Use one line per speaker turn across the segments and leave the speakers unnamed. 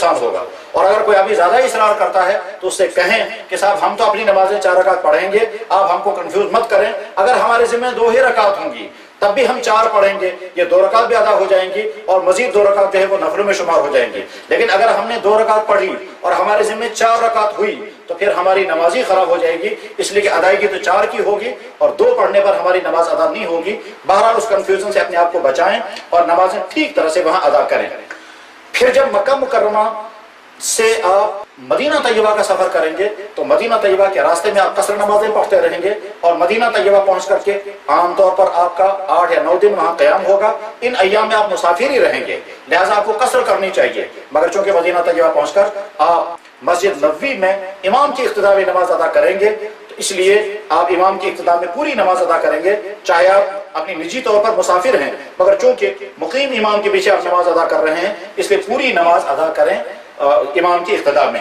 نقصان ہوگا. اور اگر کوئی ابھی زیادہ اصرار کرتا ہے تو اس سے کہیں کہ صاحب ہم تو اپنی نمازیں 4 رکعت پڑھیں گے، آپ ہم کو کنفیوز مت کریں، اگر ہمارے ذمہ 2 ہی رکعت ہوں گی تب بھی ہم 4 پڑھیں گے، یہ 2 رکعت بھی ادا ہو جائیں گی اور مزید 2 رکعت جو ہے وہ نفل میں شمار ہو جائیں گی. لیکن اگر ہم نے 2 رکعت پڑھی اور ہمارے ذمہ 4 رکعت ہوئی تو پھر ہماری نماز ہی خراب ہو جائے گی، اس لیے کہ ادائیگی تو 4 کی ہوگی اور 2 پڑھنے پر ہماری نماز ادا نہیں ہوگی. بہرحال اس کنفیوژن سے اپنے آپ کو بچائیں اور نمازیں ٹھیک طرح سے وہاں ادا کریں. پھر جب مکہ مکرمہ سے آپ مدینہ طیبہ کا سفر کریں گے تو مدینہ طیبہ کے راستے میں آپ قصر نمازیں پڑھتے رہیں گے اور مدینہ طیبہ پہنچ کر کے عام طور پر آپ کا 8 یا 9 دن وہاں قیام ہوگا. ان ایام میں آپ مسافر ہی رہیں گے، لہٰذا آپ کو قصر کرنی چاہیے. مگر چونکہ مدینہ طیبہ پہنچ کر آپ مسجد نبوی میں امام کی اقتداء میں نماز ادا کریں گے تو اس لیے آپ امام کی اقتداء میں پوری نماز ادا کریں گے، چاہے آپ اپنی نجی طور پر مسافر ہیں مگر چونکہ مقیم امام کے پیچھے آپ نماز ادا کر رہے ہیں اس لیے پوری نماز ادا کریں امام کی اقتداء میں.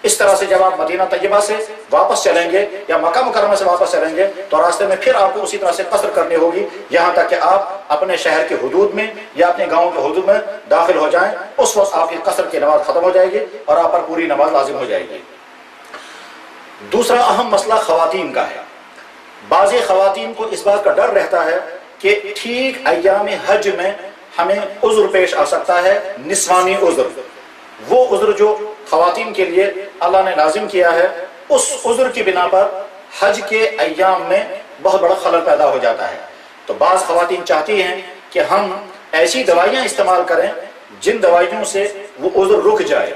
اس طرح سے جب آپ مدینہ طیبہ سے واپس چلیں گے یا مکہ مکرمہ سے واپس چلیں گے تو راستے میں پھر آپ کو اسی طرح سے قصر کرنی ہوگی یہاں تک کہ آپ اپنے شہر کے حدود میں یا اپنے گاؤں کے حدود میں داخل ہو جائیں. اس وقت آپ کی قصر کی نماز ختم ہو جائے گی اور آپ پر پوری نماز لازم ہو جائے گی. دوسرا اہم مسئلہ خواتین کا ہے. بعض خواتین کو اس بات کا ڈر رہتا ہے کہ ٹھیک ایام حج میں ہمیں عذر پیش آ سکتا ہے، نسوانی عذر. وہ عذر جو خواتین کے لیے اللہ نے لازم کیا ہے اس عذر کی بنا پر حج کے ایام میں بہت بڑا خلل پیدا ہو جاتا ہے. تو بعض خواتین چاہتی ہیں کہ ہم ایسی دوائیاں استعمال کریں جن دوائیوں سے وہ عذر رک جائے.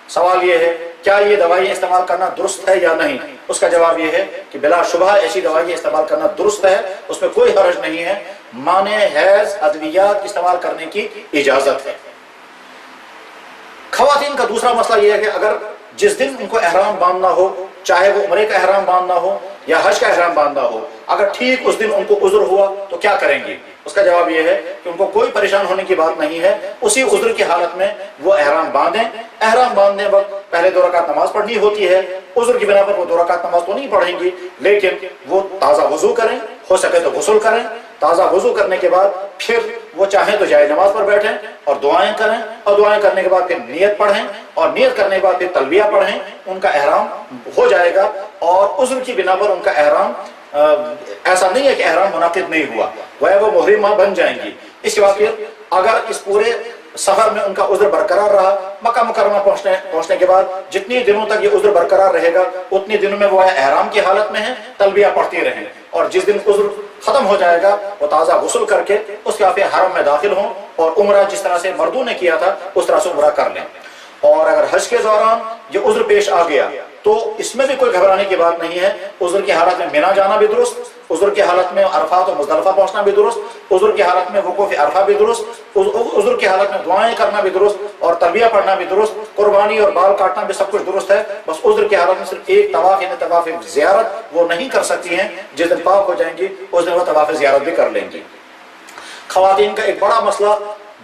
سوال یہ ہے کیا یہ دوائیاں استعمال کرنا درست ہے یا نہیں؟ اس کا جواب یہ ہے کہ بلا شبہ ایسی دوائیاں استعمال کرنا درست ہے، اس میں کوئی حرج نہیں ہے. مانع حیض ادویات استعمال کرنے کی اجازت ہے. خواتین کا دوسرا مسئلہ یہ ہے کہ اگر جس دن ان کو احرام باندھنا ہو، چاہے وہ عمرے کا احرام باندھنا ہو یا حج کا احرام باندھنا ہو، اگر ٹھیک اس دن ان کو عذر ہوا تو کیا کریں گی؟ اس کا جواب یہ ہے کہ ان کو کوئی پریشان ہونے کی بات نہیں ہے. اسی عذر کی حالت میں وہ احرام باندھیں. احرام باندھنے وقت پہلے 2 رکعت نماز پڑھنی ہوتی ہے. عذر کی بنا پر وہ 2 رکعت نماز تو نہیں پڑھیں گی لیکن وہ تازہ وضو کریں، ہو سکے تو غسل کریں. تازہ وضو کرنے کے بعد پھر وہ چاہیں تو جائے نماز پر بیٹھیں اور دعائیں کریں اور دعائیں کرنے کے بعد پھر نیت پڑھیں اور نیت کرنے کے بعد پھر تلبیہ پڑھیں. ان کا احرام ہو جائے گا اور عذر کی بنا پر ان کا احرام ایسا نہیں ہے کہ احرام منعقد نہیں ہوا، وہ محرمہ بن جائیں گی. اس کے بعد پھر اگر اس پورے سفر میں ان کا عذر برقرار رہا، مکہ مکرمہ پہنچنے کے بعد جتنی دنوں تک یہ عذر برقرار رہے گا اتنی دنوں میں وہ احرام کی حالت میں ہیں، تلبیہ پڑھتی رہیں اور جس دن عذر ختم ہو جائے گا وہ تازہ غسل کر کے اس کے بعد حرم میں داخل ہوں اور عمرہ جس طرح سے مردوں نے کیا تھا اس طرح سے عمرہ کر لیں. اور اگر حج کے دوران یہ عذر پیش آ گیا تو اس میں بھی کوئی گھبرانے کی بات نہیں ہے. عذر کی حالت میں مینا جانا بھی درست، عذر کی حالت میں عرفات اور مزدلفہ پہنچنا بھی درست، عذر کی حالت میں وقوف عرفہ بھی درست، عذر کی حالت میں دعائیں کرنا بھی درست اور تلبیہ پڑھنا بھی درست، قربانی اور بال کاٹنا بھی سب کچھ درست ہے. بس عذر کی حالت میں صرف ایک طواف یعنی طواف زیارت وہ نہیں کر سکتی ہیں. جس دن پاک ہو جائیں گی اس دن وہ طواف زیارت بھی کر لیں گی. خواتین کا ایک بڑا مسئلہ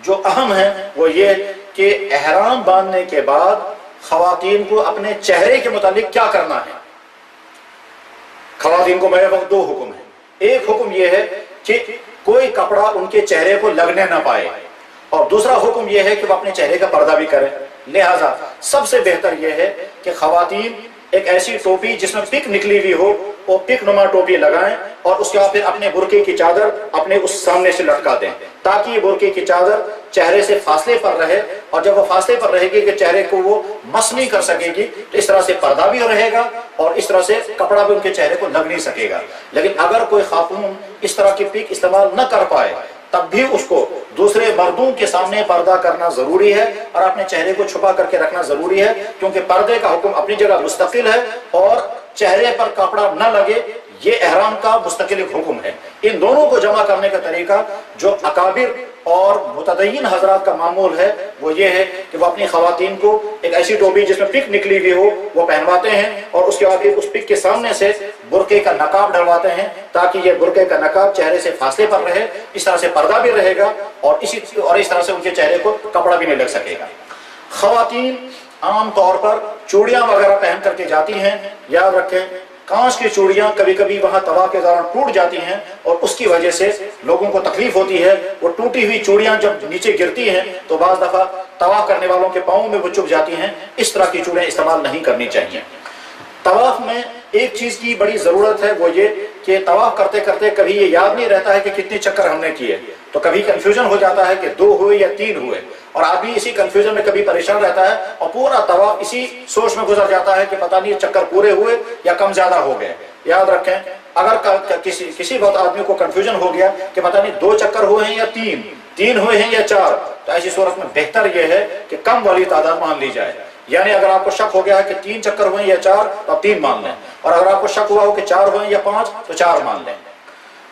جو اہم ہے وہ یہ کہ احرام باندھنے کے بعد خواتین کو اپنے چہرے کے متعلق کیا کرنا ہے. خواتین کو میرے وقت 2 حکم ہیں. ایک حکم یہ ہے کہ کوئی کپڑا ان کے چہرے کو لگنے نہ پائے اور دوسرا حکم یہ ہے کہ وہ اپنے چہرے کا پردہ بھی کریں. لہذا سب سے بہتر یہ ہے کہ خواتین ایک ایسی ٹوپی جس میں پک نکلی ہوئی ہو وہ پک نما ٹوپی لگائیں اور اس کے بعد پھر اپنے برقعے کی چادر اپنے اس سامنے سے لٹکا دیں تاکہ یہ برقعے کی چادر چہرے سے فاصلے پر رہے اور جب وہ فاصلے پر رہے گی کہ چہرے کو وہ مس نہیں کر سکے گی تو اس طرح سے پردہ بھی رہے گا اور اس طرح سے کپڑا بھی ان کے چہرے کو لگ نہیں سکے گا. لیکن اگر کوئی خاتون اس طرح کی پک استعمال نہ کر پائے تب بھی اس کو دوسرے مردوں کے سامنے پردہ کرنا ضروری ہے اور اپنے چہرے کو چھپا کر کے رکھنا ضروری ہے کیونکہ پردے کا حکم اپنی جگہ مستقل ہے اور چہرے پر کپڑا نہ لگے یہ احرام کا مستقل ایک حکم ہے. ان دونوں کو جمع کرنے کا طریقہ جو اکابر اور متدین حضرات کا معمول ہے وہ یہ ہے کہ وہ اپنی خواتین کو ایک ایسی ٹوپی جس میں پک نکلی ہوئی ہو وہ پہنواتے ہیں اور اس کے بعد اس پک کے سامنے سے برقعے کا نقاب ڈلواتے ہیں تاکہ یہ برقعے کا نقاب چہرے سے فاصلے پر رہے. اس طرح سے پردہ بھی رہے گا اور اس طرح سے ان کے چہرے کو کپڑا بھی نہیں لگ سکے گا. خواتین عام طور پر چوڑیاں وغیرہ پہن کر کے جاتی ہیں. یاد رکھیں کانچ کی چوڑیاں کبھی کبھی وہاں طواف کے دوران ٹوٹ جاتی ہیں اور اس کی وجہ سے لوگوں کو تکلیف ہوتی ہے. وہ ٹوٹی ہوئی چوڑیاں جب نیچے گرتی ہیں تو بعض دفعہ طواف کرنے والوں کے پاؤں میں وہ چبھ جاتی ہیں، اس طرح کی چوڑیں استعمال نہیں کرنی چاہیے۔ طواف میں ایک چیز کی بڑی ضرورت ہے، وہ یہ کہ طواف کرتے کرتے کبھی یہ یاد نہیں رہتا ہے کہ کتنے چکر ہم نے کیے، تو کبھی کنفیوژن ہو جاتا ہے کہ 2 ہوئے یا 3 ہوئے، اور آدمی اسی کنفیوژن میں کبھی پریشان رہتا ہے اور پورا طواف اسی سوچ میں گزر جاتا ہے کہ پتہ نہیں چکر پورے ہوئے یا کم زیادہ ہو گئے۔ یاد رکھیں، اگر کسی وقت آدمی کو کنفیوژن ہو گیا کہ پتہ نہیں 2 چکر ہوئے ہیں یا 3 ہوئے ہیں یا 4، تو ایسی صورت میں بہتر یہ ہے کہ کم والی تعداد مان لی جائے۔ یعنی اگر آپ کو شک ہو گیا ہے کہ 3 چکر ہوئے یا 4 تو آپ 3 مان لیں، اور اگر آپ کو شک ہوا ہو کہ 4 ہوئے یا 5 تو 4 مان لیں۔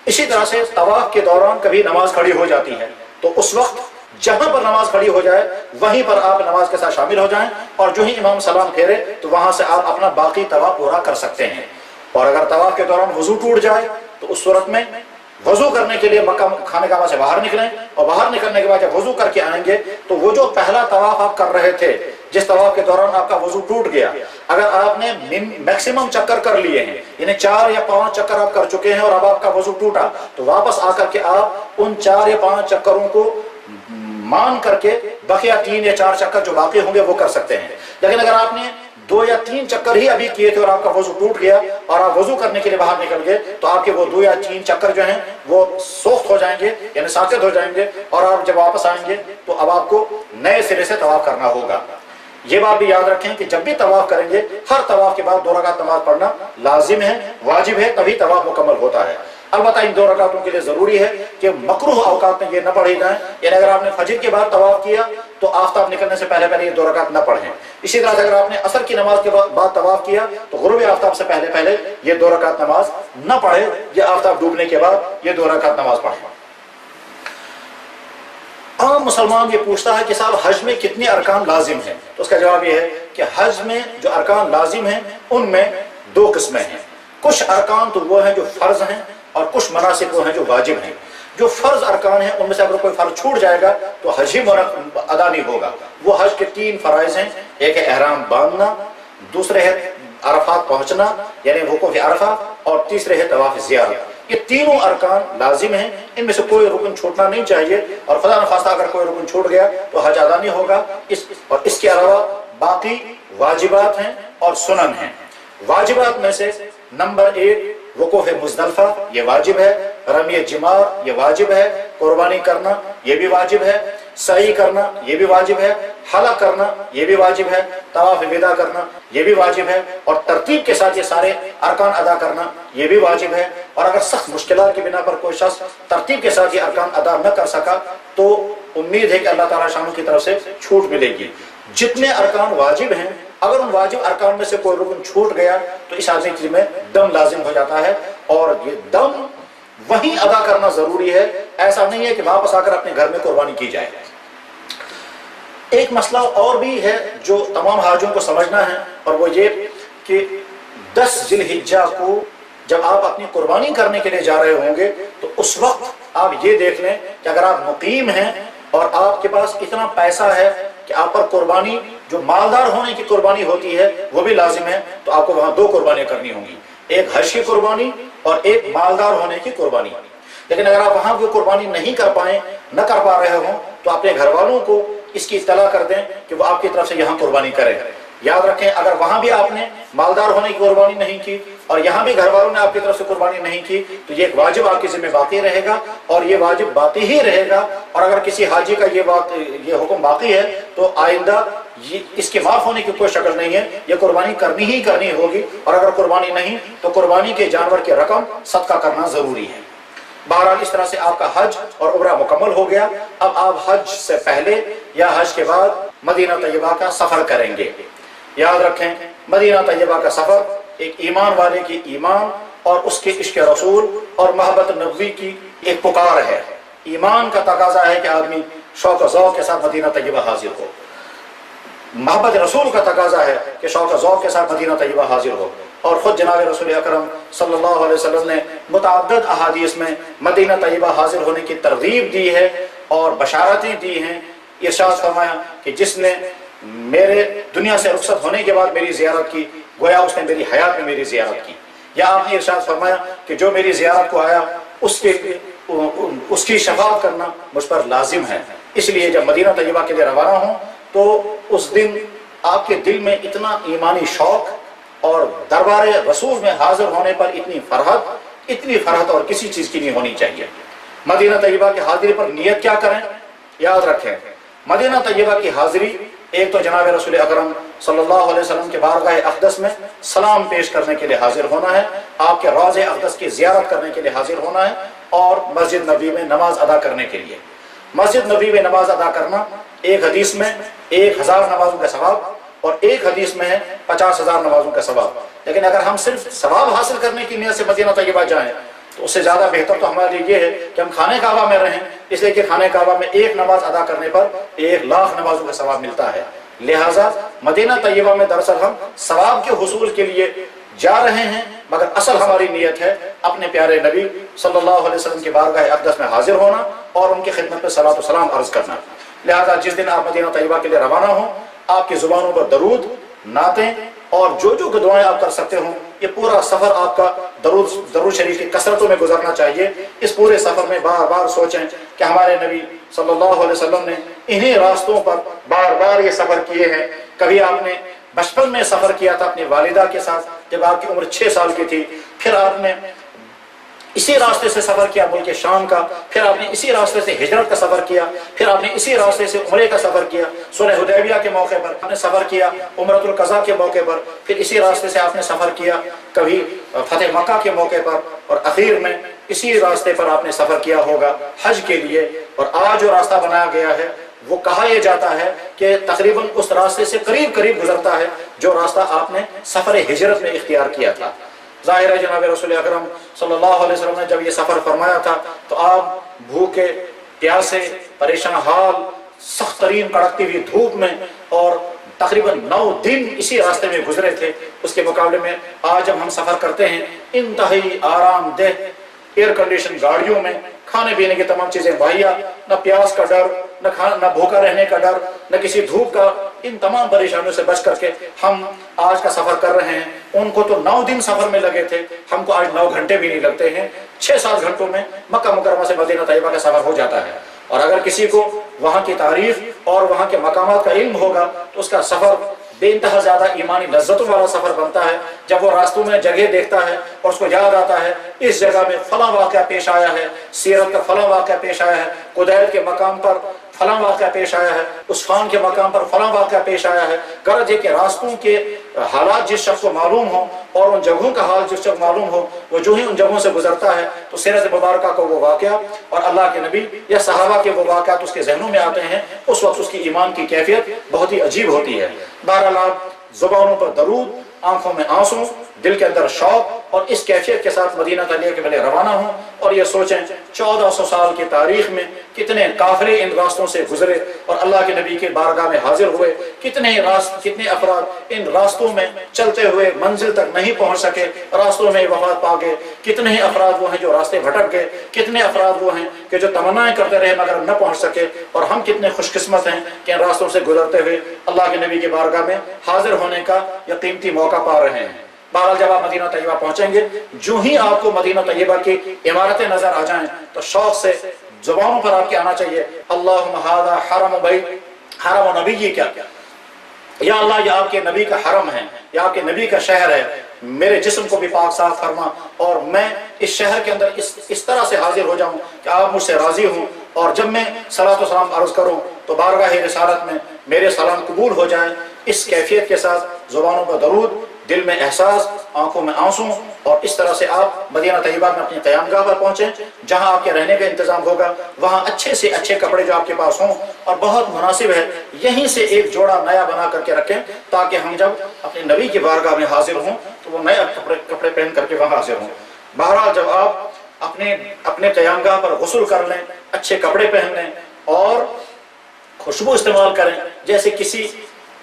اسی طرح سے طواف کے دوران کبھی نماز کھڑی ہو جاتی ہے، تو اس وقت جہاں پر نماز کھڑی ہو جائے وہیں پر آپ نماز کے ساتھ شامل ہو جائیں، اور جو ہی امام سلام پھیرے تو وہاں سے آپ اپنا باقی طواف پورا کر سکتے ہیں۔ اور اگر طواف کے دوران وضو ٹوٹ جائے تو اس صورت میں وضو کرنے کے لیے مکہ خانہ کعبہ سے باہر نکلیں، اور باہر نکلنے کے بعد جب وضو کر کے آئیں گے تو وہ جو پہلا طواف آپ کر رہے تھے، جس طواف کے دوران آپ کا وضو ٹوٹ گیا، اگر آپ نے میکسیمم چکر کر لیے ہیں، یعنی 4 یا 5 چکر آپ کر چکے ہیں اور اب آپ کا وضو ٹوٹا، تو واپس آ کر کے آپ ان 4 یا 5 چکروں کو مان کر کے بقیہ 3 یا 4 چکر جو باقی ہوں گے وہ کر سکتے ہیں۔ لیکن اگر آپ نے 2 یا 3 چکر ہی ابھی کیے تھے اور آپ کا وضو ٹوٹ گیا اور آپ وضو کرنے کے لیے باہر نکل گئے، تو آپ کے وہ 2 یا 3 چکر جو ہیں وہ سوخت ہو جائیں گے، یعنی ساقط ہو جائیں گے، اور آپ جب واپس آئیں گے تو اب آپ کو نئے سرے سے طواف کرنا ہوگا۔ یہ بات بھی یاد رکھیں کہ جب بھی طواف کریں گے، ہر طواف کے بعد 2 رکعت نماز پڑھنا لازم ہے، واجب ہے، تبھی طواف مکمل ہوتا ہے۔ البتہ ان 2 رکعتوں کے لیے ضروری ہے کہ مکروہ اوقات میں یہ نہ پڑھی جائیں، یعنی اگر آپ نے فجر کے بعد طواف کیا تو آفتاب نکلنے سے پہلے یہ 2 رکعت نہ پڑھیں۔ اسی طرح سے اگر آپ نے عصر کی نماز کے بعد طواف کیا تو غروب آفتاب سے پہلے یہ 2 رکعت نماز نہ پڑھیں، یا آفتاب ڈوبنے کے بعد یہ 2 رکعت نماز پڑھیں۔ عام مسلمان یہ پوچھتا ہے کہ صاحب حج میں کتنے ارکان لازم ہیں، تو اس کا جواب یہ ہے کہ حج میں جو ارکان لازم ہیں ان میں 2 قسمیں ہیں۔ کچھ ارکان تو وہ ہیں جو فرض ہیں، اور کچھ مناسک وہ ہیں جو واجب ہیں۔ جو فرض ارکان ہیں ان میں سے اگر کوئی فرض چھوٹ جائے گا تو حج ہی ادا نہیں ہوگا۔ وہ حج کے 3 فرائض ہیں، ایک ہے احرام باندھنا، دوسرے ہے عرفات پہنچنا یعنی وقوف عرفہ، اور تیسرے ہے طواف زیارت۔ یہ تینوں ارکان لازم ہیں، ان میں سے کوئی رکن چھوٹنا نہیں چاہیے، اور خدا نخواستہ اگر کوئی رکن چھوٹ گیا تو حج ادا نہیں ہوگا۔ اور اس کے علاوہ باقی واجبات ہیں اور سنن ہیں۔ واجبات میں سے نمبر 1 وقوف مزدلفہ، یہ واجب ہے۔ رمی جمار، یہ واجب ہے۔ قربانی کرنا، یہ بھی واجب ہے۔ سعی کرنا، یہ بھی واجب ہے۔ حلق کرنا، یہ بھی واجب ہے۔ طواف وداع کرنا، یہ بھی واجب ہے۔ اور ترتیب کے ساتھ یہ سارے ارکان ادا کرنا، یہ بھی واجب ہے۔ اور اگر سخت مشکلات کی بنا پر کوئی شخص ترتیب کے ساتھ یہ ارکان ادا نہ کر سکا تو امید ہے کہ اللہ تعالیٰ شانہ کی طرف سے چھوٹ ملے گی۔ جتنے ارکان واجب ہیں، اگر ان واجب ارکان میں سے کوئی رکن چھوٹ گیا تو اس آدمی کے میں دم لازم ہو جاتا ہے، اور یہ دم وہیں ادا کرنا ضروری ہے۔ ایسا نہیں ہے کہ واپس آ کر اپنے گھر میں قربانی کی جائے۔ ایک مسئلہ اور بھی ہے جو تمام حاجیوں کو سمجھنا ہے، اور وہ یہ کہ 10 ذی الحجہ کو جب آپ اپنی قربانی کرنے کے لیے جا رہے ہوں گے تو اس وقت آپ یہ دیکھ لیں کہ اگر آپ مقیم ہیں اور آپ کے پاس اتنا پیسہ ہے کہ آپ پر قربانی جو مالدار ہونے کی قربانی ہوتی ہے وہ بھی لازم ہے، تو آپ کو وہاں 2 قربانیاں کرنی ہوں گی، ایک حج کی قربانی اور ایک مالدار ہونے کی قربانی۔ لیکن اگر آپ وہاں کوئی قربانی نہیں کر پا رہے ہوں تو اپنے گھر والوں کو اس کی اطلاع کر دیں کہ وہ آپ کی طرف سے یہاں قربانی کریں۔ یاد رکھیں اگر وہاں بھی آپ نے مالدار ہونے کی قربانی نہیں کی اور یہاں بھی گھر والوں نے آپ کی طرف سے قربانی نہیں کی تو یہ ایک واجب آپ کے ذمہ باقی رہے گا، اور یہ واجب باقی ہی رہے گا۔ اور اگر کسی حاجی کا یہ حکم باقی ہے تو آئندہ اس کے معاف ہونے کی کوئی شکل نہیں ہے، یہ قربانی کرنی ہی کرنی ہوگی، اور اگر قربانی نہیں تو قربانی کے جانور کے رقم صدقہ کرنا ضروری ہے۔ بہرحال اس طرح سے آپ کا حج اور عمرہ مکمل ہو گیا۔ اب آپ حج سے پہلے یا حج کے بعد مدینہ طیبہ کا سفر کریں گے۔ یاد رکھیں مدینہ طیبہ کا سفر ایک ایمان والے کی ایمان اور اس کے عشق رسول اور محبت نبوی کی ایک پکار ہے۔ ایمان کا تقاضا ہے کہ آدمی شوق و ذوق کے ساتھ مدینہ طیبہ حاضر ہو، محبت رسول کا تقاضا ہے کہ شوق و ذوق کے ساتھ مدینہ طیبہ حاضر ہو۔ اور خود جناب رسول اکرم صلی اللہ علیہ وسلم نے متعدد احادیث میں مدینہ طیبہ حاضر ہونے کی ترغیب دی ہے اور بشارتیں دی ہیں۔ ارشاد فرمایا کہ جس نے میرے دنیا سے رخصت ہونے کے بعد میری زیارت کی گویا اس نے میری حیات میں میری زیارت کی، یا آپ نے ارشاد فرمایا کہ جو میری زیارت کو آیا اس کی شفاعت کرنا مجھ پر لازم ہے۔ اس لیے جب مدینہ طیبہ کے لیے روانہ ہوں تو اس دن آپ کے دل میں اتنا ایمانی شوق اور دربار رسول میں حاضر ہونے پر اتنی فرحت اور کسی چیز کی نہیں ہونی چاہیے۔ مدینہ طیبہ کی حاضری پر نیت کیا کریں؟ یاد رکھیں، مدینہ طیبہ کی حاضری ایک تو جناب رسول اکرم صلی اللہ علیہ وسلم کے بارگاہ اقدس میں سلام پیش کرنے کے لیے حاضر ہونا ہے، آپ کے روضہ اقدس کی زیارت کرنے کے لیے حاضر ہونا ہے، اور مسجد نبی میں نماز ادا کرنے کے لیے۔ مسجد نبی میں نماز ادا کرنا ایک حدیث میں 1000 نمازوں کا ثواب اور ایک حدیث میں ہے 50,000 نمازوں کا ثواب۔ لیکن اگر ہم صرف ثواب حاصل کرنے کی نیت سے مدینہ طیبہ جائیں تو اس سے زیادہ بہتر تو ہمارے لیے یہ ہے کہ ہم خانہ کعبہ میں رہیں، اس لیے کہ خانہ کعبہ میں ایک نماز ادا کرنے پر 1,00,000 نمازوں کا ثواب ملتا ہے۔ لہٰذا مدینہ طیبہ میں دراصل ہم ثواب کے حصول کے لیے جا رہے ہیں، مگر اصل ہماری نیت ہے اپنے پیارے نبی صلی اللہ علیہ وسلم کی بارگاہ اقدس میں حاضر ہونا اور ان کی خدمت میں صلاۃ و سلام عرض کرنا۔ لہٰذا جس دن آپ مدینہ طیبہ کے لیے روانہ ہوں، آپ کی زبانوں پر درود، نعتیں اور جو دعائیں آپ کر سکتے ہوں، یہ پورا سفر آپ کا درود شریف کی کثرتوں میں گزرنا چاہیے۔ اس پورے سفر میں بار بار سوچیں کہ ہمارے نبی صلی اللہ علیہ وسلم نے انہی راستوں پر بار بار یہ سفر کیے ہیں۔ کبھی آپ نے بچپن میں سفر کیا تھا اپنی والدہ کے ساتھ جب آپ کی عمر 6 سال کی تھی، پھر آپ نے اسی راستے سے سفر کیا ملک شام کا، پھر آپ نے اسی راستے سے ہجرت کا سفر کیا، پھر آپ نے اسی راستے سے عمرے کا سفر کیا، صلح حدیبیہ کے موقع پر آپ نے سفر کیا، عمرۃ القضاء کے موقع پر، پھر اسی راستے سے آپ نے سفر کیا کبھی فتح مکہ کے موقع پر، اور اخیر میں اسی راستے پر آپ نے سفر کیا ہوگا حج کے لیے۔ اور آج جو راستہ بنایا گیا ہے وہ کہا یہ جاتا ہے کہ تقریباً اس راستے سے قریب گزرتا ہے جو راستہ آپ نے سفر ہجرت میں اختیار کیا تھا۔ ظاہر ہے جناب رسول اکرم صلی اللہ علیہ وسلم نے جب یہ سفر فرمایا تھا تو آپ بھوکے پیاسے پریشان حال سخت ترین کڑکتی ہوئی دھوپ میں اور تقریباً 9 دن اسی راستے میں گزرے تھے۔ اس کے مقابلے میں آج جب ہم سفر کرتے ہیں انتہائی آرام دہ ایئر کنڈیشن گاڑیوں میں، کھانے پینے کی تمام چیزیں مہیا، نہ پیاس کا ڈر، نہ بھوکا رہنے کا ڈر، نہ کسی دھوپ کا، ان تمام پریشانیوں سے بچ کر کے ہم آج کا سفر کر رہے ہیں۔ ان کو تو 9 دن سفر میں لگے تھے، ہم کو آج 9 گھنٹے بھی نہیں لگتے ہیں، 6-7 گھنٹوں میں مکہ مکرمہ سے مدینہ طیبہ کا سفر ہو جاتا ہے۔ اور اگر کسی کو وہاں کی تاریخ اور وہاں کے مقامات کا علم ہوگا تو اس کا سفر بے انتہا زیادہ ایمانی لذتوں والا سفر بنتا ہے۔ جب وہ راستوں میں جگہ دیکھتا ہے اور اس کو یاد آتا ہے اس جگہ میں فلاں واقعہ پیش آیا ہے، سیرت کا فلاں واقعہ پیش آیا ہے، قدیر کے مقام پر فلاں واقعہ پیش آیا ہے، عثمان کے مقام پر فلاں واقعہ پیش آیا ہے، غرض یہ کہ راستوں کے حالات جس شخص کو معلوم ہوں اور ان جگہوں کا حال جس شخص معلوم ہو، وہ جو ہی ان جگہوں سے گزرتا ہے تو سیرت مبارکہ کو وہ واقعہ اور اللہ کے نبی یا صحابہ کے وہ واقعات اس کے ذہنوں میں آتے ہیں، اس وقت اس کی ایمان کی کیفیت بہت ہی عجیب ہوتی ہے۔ بہرحال آپ زبانوں پر درود، آنکھوں میں آنسو، دل کے اندر شوق اور اس کیفیت کے ساتھ مدینہ طیبہ کے لیے روانہ ہوں، اور یہ سوچیں 1400 سال کی تاریخ میں کتنے قافلے ان راستوں سے گزرے اور اللہ کے نبی کے بارگاہ میں حاضر ہوئے، کتنے افراد ان راستوں میں چلتے ہوئے منزل تک نہیں پہنچ سکے، راستوں میں وفات پا گئے، کتنے افراد وہ ہیں جو راستے بھٹک گئے، کتنے افراد وہ ہیں کہ جو تمنائیں کرتے رہے مگر نہ پہنچ سکے، اور ہم کتنے خوش قسمت ہیں کہ ان راستوں سے گزرتے ہوئے اللہ کے نبی کے بارگاہ میں حاضر ہونے کا یہ قیمتی موقع پا رہے ہیں۔ بہرحال جب آپ مدینہ طیبہ پہنچیں گے، جو ہی آپ کو مدینہ طیبہ کی عمارتیں نظر آ جائیں تو شوق سے زبانوں پر آپ کے آنا چاہیے اللہم ھذا حرم بیت حرم نبی کیا، یا اللہ یہ آپ کے نبی کا حرم ہے، یہ آپ کے نبی کا شہر ہے، میرے جسم کو بھی پاک صاف فرما اور میں اس شہر کے اندر اس طرح سے حاضر ہو جاؤں کہ آپ مجھ سے راضی ہوں، اور جب میں صلاۃ و سلام عرض کروں تو بارگاہ رسالت میں میرے سلام قبول ہو جائیں۔ اس کیفیت کے ساتھ زبانوں پر درود، دل میں احساس، آنکھوں میں آنسو، اور اس طرح سے آپ مدینہ طیبہ میں اپنی قیام گاہ پر پہنچیں جہاں آپ کے رہنے کا انتظام ہوگا، وہاں اچھے سے اچھے کپڑے جو آپ کے پاس ہوں، اور بہت مناسب ہے یہیں سے ایک جوڑا نیا بنا کر کے رکھیں تاکہ ہم جب اپنے نبی کی بارگاہ میں حاضر ہوں تو وہ نئے کپڑے پہن کر کے وہاں حاضر ہوں۔ بہرحال جب آپ اپنے قیام گاہ پر غسل کر لیں، اچھے کپڑے پہن لیں اور خوشبو استعمال کریں، جیسے کسی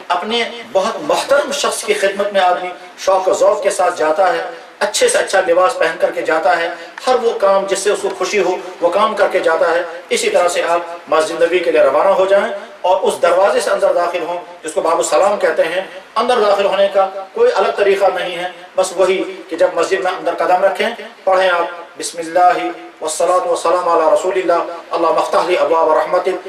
اپنے بہت محترم شخص کی خدمت میں آدمی شوق و ذوق کے ساتھ جاتا ہے، اچھے سے اچھا لباس پہن کر کے جاتا ہے، ہر وہ کام جس سے اس کو خوشی ہو وہ کام کر کے جاتا ہے، اسی طرح سے آپ مسجد نبی کے لیے روانہ ہو جائیں اور اس دروازے سے اندر داخل ہوں جس کو باب السلام کہتے ہیں۔ اندر داخل ہونے کا کوئی الگ طریقہ نہیں ہے، بس وہی کہ جب مسجد میں اندر قدم رکھیں پڑھیں آپ بسم اللہ والصلاۃ والسلام علی رسول اللہ اللہم افتح لی ابواب رحمتک